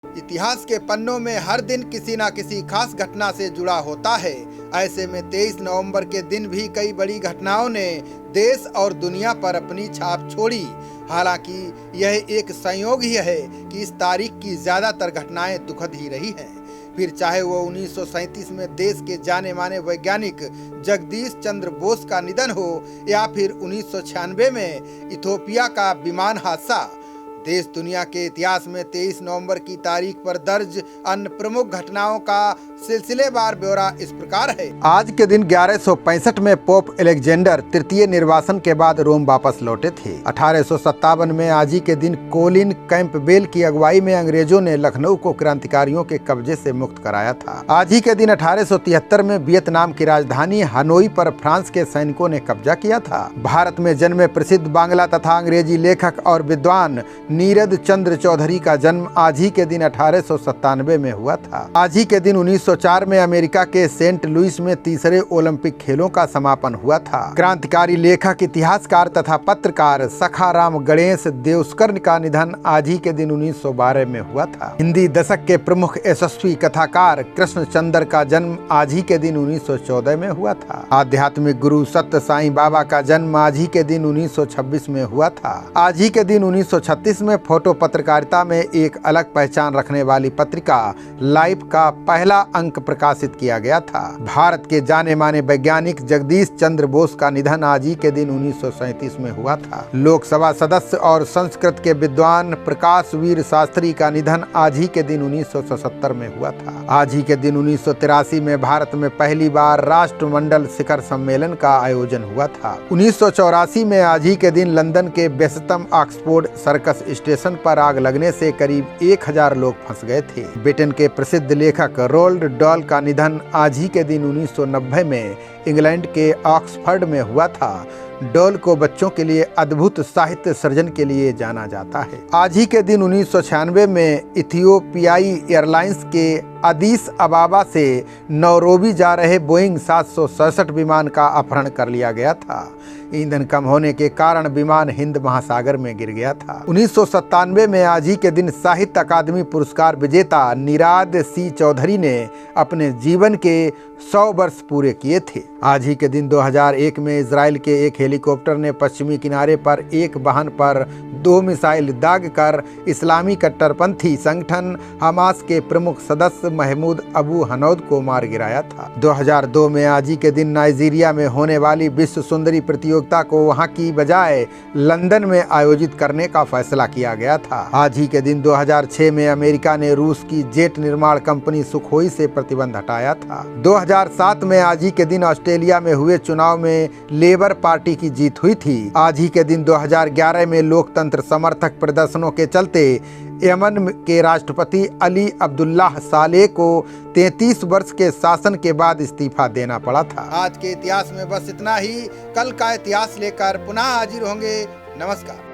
इतिहास के पन्नों में हर दिन किसी न किसी खास घटना से जुड़ा होता है। ऐसे में 23 नवंबर के दिन भी कई बड़ी घटनाओं ने देश और दुनिया पर अपनी छाप छोड़ी। हालांकि यह एक संयोग ही है कि इस तारीख की ज्यादातर घटनाएं दुखद ही रही हैं। फिर चाहे वो 1937 में देश के जाने माने वैज्ञानिक जगदीश चंद्र बोस का निधन हो या फिर 1996 में इथोपिया का विमान हादसा। देश दुनिया के इतिहास में 23 नवंबर की तारीख पर दर्ज अन्य प्रमुख घटनाओं का सिलसिलेवार ब्यौरा इस प्रकार है। आज के दिन 1165 में पोप अलेक्जेंडर तृतीय निर्वासन के बाद रोम वापस लौटे थे। 1857 में आज ही के दिन कोलिन कैंपबेल की अगुवाई में अंग्रेजों ने लखनऊ को क्रांतिकारियों के कब्जे से मुक्त कराया था। आज ही के दिन 1873 में वियतनाम की राजधानी हनोई पर फ्रांस के सैनिकों ने कब्जा किया था। भारत में जन्मे प्रसिद्ध बांग्ला तथा अंग्रेजी लेखक और विद्वान नीरद चंद्र चौधरी का जन्म आज ही के दिन 1897 में हुआ था। आज ही के दिन 1904 में अमेरिका के सेंट लुइस में तीसरे ओलंपिक खेलों का समापन हुआ था। क्रांतिकारी लेखक, इतिहासकार तथा पत्रकार सखाराम गणेश देवस्कर का निधन आज ही के दिन 1912 में हुआ था। हिंदी दशक के प्रमुख यशस्वी कथाकार कृष्णचंद्र का जन्म आज ही के दिन 1914 में हुआ था। आध्यात्मिक गुरु सत्य साईं बाबा का जन्म आज ही के दिन 1926 में हुआ था। आज ही के दिन 1936 में फोटो पत्रकारिता में एक अलग पहचान रखने वाली पत्रिका लाइफ का पहला अंक प्रकाशित किया गया था। भारत के जाने माने वैज्ञानिक जगदीश चंद्र बोस का निधन आज ही के दिन 1937 में हुआ था। लोकसभा सदस्य और संस्कृत के विद्वान प्रकाश वीर शास्त्री का निधन आज ही के दिन 1977 में हुआ था। आज ही के दिन 1983 में भारत में पहली बार राष्ट्रमंडल शिखर सम्मेलन का आयोजन हुआ था। 1984 में आज ही के दिन लंदन के व्यस्तम ऑक्सफोर्ड सर्कस स्टेशन पर आग लगने से करीब 1000 लोग फंस गए थे। ब्रिटेन के प्रसिद्ध लेखक रोल्ड डॉल का निधन आज ही के दिन 1990 में इंग्लैंड के ऑक्सफोर्ड में हुआ था। डॉल को बच्चों के लिए अद्भुत साहित्य सृजन के लिए जाना जाता है। आज ही के दिन 1996 में इथियोपियाई एयरलाइंस के अदीस अबाबा से नैरोबी जा रहे बोइंग 767 विमान का अपहरण कर लिया गया था। ईंधन कम होने के कारण विमान हिंद महासागर में गिर गया था। 1997 में आज ही के दिन साहित्य अकादमी पुरस्कार विजेता निराद सी चौधरी ने अपने जीवन के 100 वर्ष पूरे किए थे। आज ही के दिन 2001 में इजराइल के एक हेलीकॉप्टर ने पश्चिमी किनारे पर एक वाहन पर 2 मिसाइल दागकर इस्लामी कट्टरपंथी संगठन हमास के प्रमुख सदस्य महमूद अबू हनौद को मार गिराया था। 2002 में आज ही के दिन नाइजीरिया में होने वाली विश्व सुंदरी प्रतियोगिता को वहां की बजाय लंदन में आयोजित करने का फैसला किया गया था। आज ही के दिन 2006 में अमेरिका ने रूस की जेट निर्माण कंपनी सुखोई से प्रतिबंध हटाया था। 2007 में आज ही के दिन ऑस्ट्रेलिया में हुए चुनाव में लेबर पार्टी की जीत हुई थी। आज ही के दिन 2011 में लोकतंत्र समर्थक प्रदर्शनों के चलते यमन के राष्ट्रपति अली अब्दुल्लाह सालेह को 33 वर्ष के शासन के बाद इस्तीफा देना पड़ा था। आज के इतिहास में बस इतना ही। कल का इतिहास लेकर पुनः हाजिर होंगे। नमस्कार।